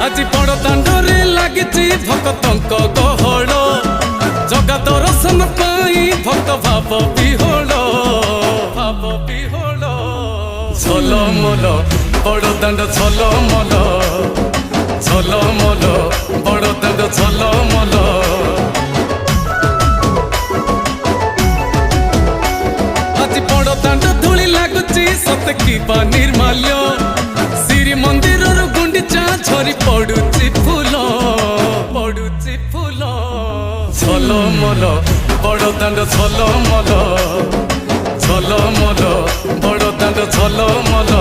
आज बड़ दांडरे लागिची भक्तंक गहळ जगा दर्शन पाई भक्त भाव विहोल झलमल बड़ दांड झलमल झलमल बड़ दांड झलमल आज बड़ दांड धूली लागुची सत कि निर्माल्य श्री मंदिर गुंडीचा झरी पड़ुची फूल झलमल बड़ दांड झलमल झलमल बड़ दांड झलमल।